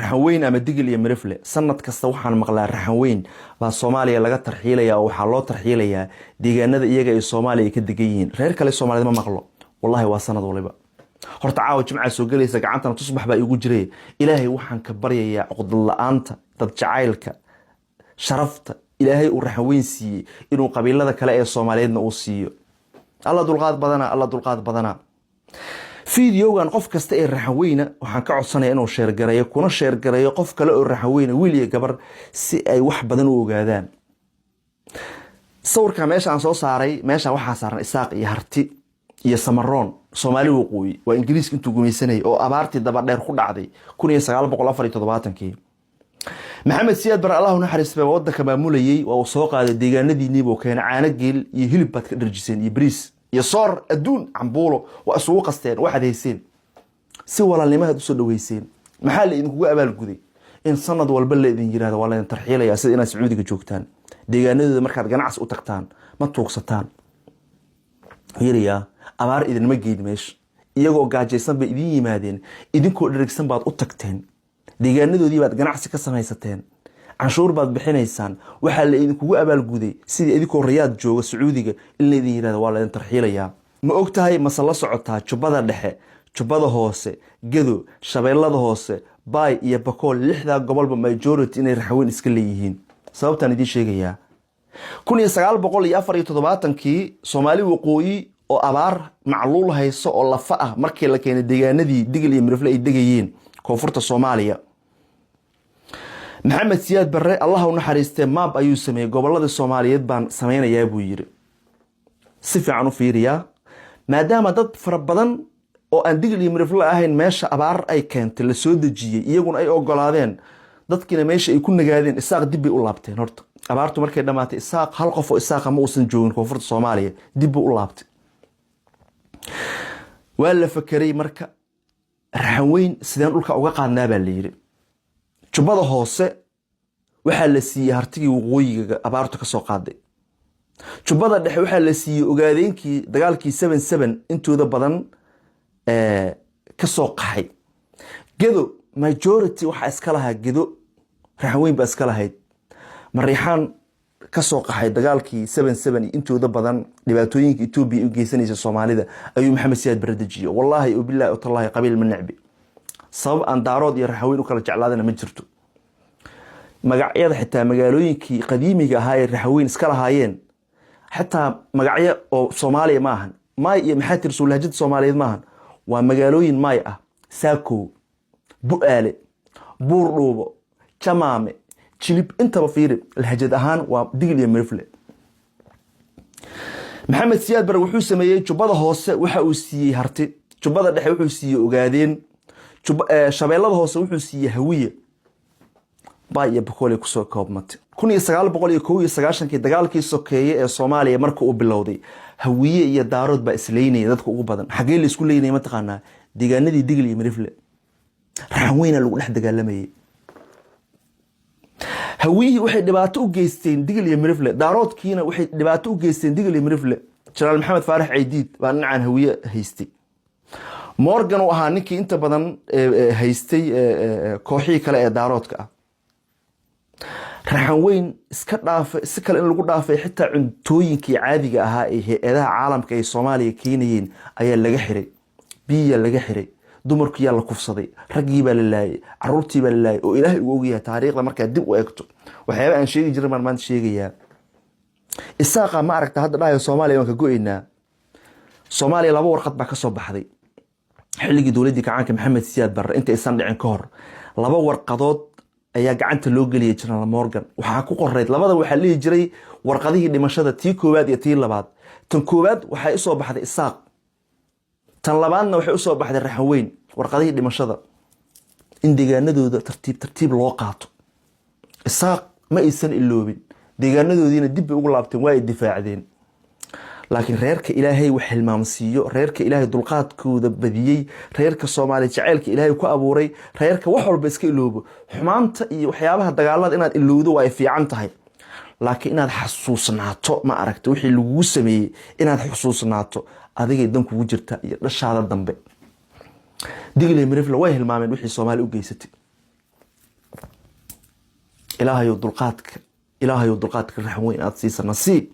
raxaweyn ama digil iyo mirifle sanad kasta waxaan maqlaa raxaweyn baa Soomaaliya laga tarxiilaya oo waxa loo tarxiilaya deegaanada iyaga ee Soomaaliya ka degan yihiin reer kale Soomaalida ma maqlo wallahi waa sanad waliba horta caawa jimcaha soo galaysa gacantana tusbax baa igu jiray ilaahay waxaan ka baryayaa caqdad la'aanta dad jacaylka sharafta ilaahay uu raxaweyn siiyay inuu qabiilada kale ee Soomaaliyeedna uu siiyo alla dulqaad badana فيديوغان قف كستا ee raxaweyna waxaan ka codsanayaa inuu share gareeyo kuna share gareeyo qof kale oo raxaweyna wiil iyo gabar si ay wax badan u ogaadaan sawirka meesha aan soo saaray meesha waxa saaran Isaaq iyo Harti iyo Samaroon Soomaali waqooyi waa Ingiriis intuu gumaysanay oo abaartii daba dheer ku dhacday 1947 maxamed siyaad bar Allah naxariisba wadanka maamulayay oo soo qaaday deegaanadiinii boo keenay caana geel iyo hilib bad ka dharjiseen iyo bariis يصار أدون عمبولو وأسوق قستين واحد هيسين سوى لما هدو سودو هيسين محل إنك قابل جودي إن صند والبلد إذن جرا هذا ولا ينترحيله يا سيدنا سعودي كجوكتان ديجانه ذا مركز جناعس وتكتان ما توقستان هيريا أمر إذن ما جيد مش يجو جاجيسن بإذن مادين إذن كل رجسن بعد وتكتين ديجانه ذي بعد جناعس كسم هيستين عشور بعد بحنيسان وحال إذنك قابل جودي سيدي إذنك الرياض جو السعودية اللي ذي هذا ولا ينترحيله يا ما أقتهاي مسلا صعدتها شبذا لحى شبذا هوسة جذو شبيلة هوسة باي يبقول لحظة قبل بماجورة إن يرحون إسكاليين سبب تاني دي شيء يا كون يسقال بقول يافر يتطبعات كي صومالي وقوي أو أبار معلول هاي صو الله فأه مركي لكن الدجاجة دي دجل يمرفلا الدجاجين كونفورت الصومالية محمد سياد بري الله ونحرسته ماب أيو سمي قبل الصومالية بان سمينا يا أبو يري صفي عنو فيريا ما دام ضد فربضن أو أن دقل يمرفلا أهين ماشا أبار أي كانت اللي سود الجيه يجون أي أوقلادين ضد كنا ماشا يكون قاعدين إساق دبي أولابتين هرت أبارتو مركي دماتي إساق حلقة فوق إساق موسن جون كونفورت الصومالية دبي أولابتين ولا فكري مركا رحوين سيدان أولكا أوقع النابا اللي يري jubbada hoose waxa la siiyay hartigii waqooyiga abaartu ka soo qaaday jubbada dhexe waxa la siiyay ogaadeenkii dagaalkii 77 intooda badan ka soo qaxay gedo majority waxa iska lahaa gedo raxweyn ba iska lahayd mariixaan ka soo qaxay dagaalkii 77 intooda badan dhibaatooyinka Itoobiya u geysanaysa Soomaalida ayuu maxamed siyaad baradajiyo wallahi oo billahi oo tallahi qabiil min nacbi sabab aan daarood iyo raxaweyn u kala jeclaadana ma jirto magacyada xitaa magaalooyinkii qadiimiga ahaa ee raxaweyn iska lahaayeen xitaa magacyo oo Soomaaliya ma ahan maay iyo maxaa tirso lahjad Soomaaliyeed ma ahan waa magaalooyin maay ah Saako Bu'aale Buurdhuubo Jamaame Jilib intaba fiiri lahjad ahaan waa digil iyo mirifle maxamed siyaad bar wuxuu sameeyay jubbada hoose waxa uu siiyay harti jubbada dhexe wuxuu siiyay ogaadeen shabeellada hoose wuxuu siiyay hawiye baay bakoole ku soo koobmatay 1991 dagaalkii sokeeye ee Soomaaliya markii uu bilowday hawiye iyo daarood ba isleeynay dadka ugu badan xagee la isku leeynay ma taqaanaa deegaanadii digil iyo mirifle raxweyna lagu dhex dagaalamayay hawiye waxay dhibaato u geysteen digil iyo mirifle daaroodkiina waxay dhibaato u geysteen digil iyo mirifle Jalaal Maxamed Faarax Ciidiid baa nacaan hawiye haystay Morgan oo ahaa ninkii inta badan haystay kooxii kale ee daaroodka ah raxaweyn iska dhaafay si kale in lagu dhaafay xitaa cuntooyinkii caadiga ahaa ee hay'adaha caalamka ee Soomaaliya keenayeen ayaa laga xiray biyo laga xiray dumarkii yaa la kufsaday raggii baa la laayay caruurtii baa la laayay oo Ilaahay uu ogyahay taariikhda marka dib u eegto waxyaabo aan sheegi jiray maanta sheegaya isaaqa ma aragta hadda dhahay Soomaaliya waan ka go'aynaa Soomaaliya laba warqad baa ka soo baxday xilligii dawladda gacanka maxamed siyaad bar inta aysan dhicin ka hor laba warqadood ayaa gacanta loo galiyay General Morgan waxa ku qorayd labada waxa la jiray warqadihii dhimashada tii koowaad iyo tii labaad tan koowaad waxa soo baxday Isaaq tan labaadna waxa soo baxday raxaweyn warqadihii dhimashada in deegaanadooda tartiib loo qaato Isaaq ma aysan iloobin deegaanadoodiina dib ugu laabteen waa ay difaacdeen laakiin reerka Ilaahay wax hilmaamsiyo reerka Ilaahay dulqaadkooda badiyay reerka Soomaali jaceelka Ilaahay ku abuuray reerka wax walba iska iloobo xumaanta iyo waxyaabaha dagaalada inaad ilowdo waa fiican tahay laakiin inaad xasuusnaato ma aragto wixii lagu sameeyay inaad xasuusnaato adiga dan kugu jirta iyo dhashaada dambe digil mirifla way hilmaameen wixii Soomaali u geysatay ilaahayow dulqaadka raxan weyn aad siisa nasiib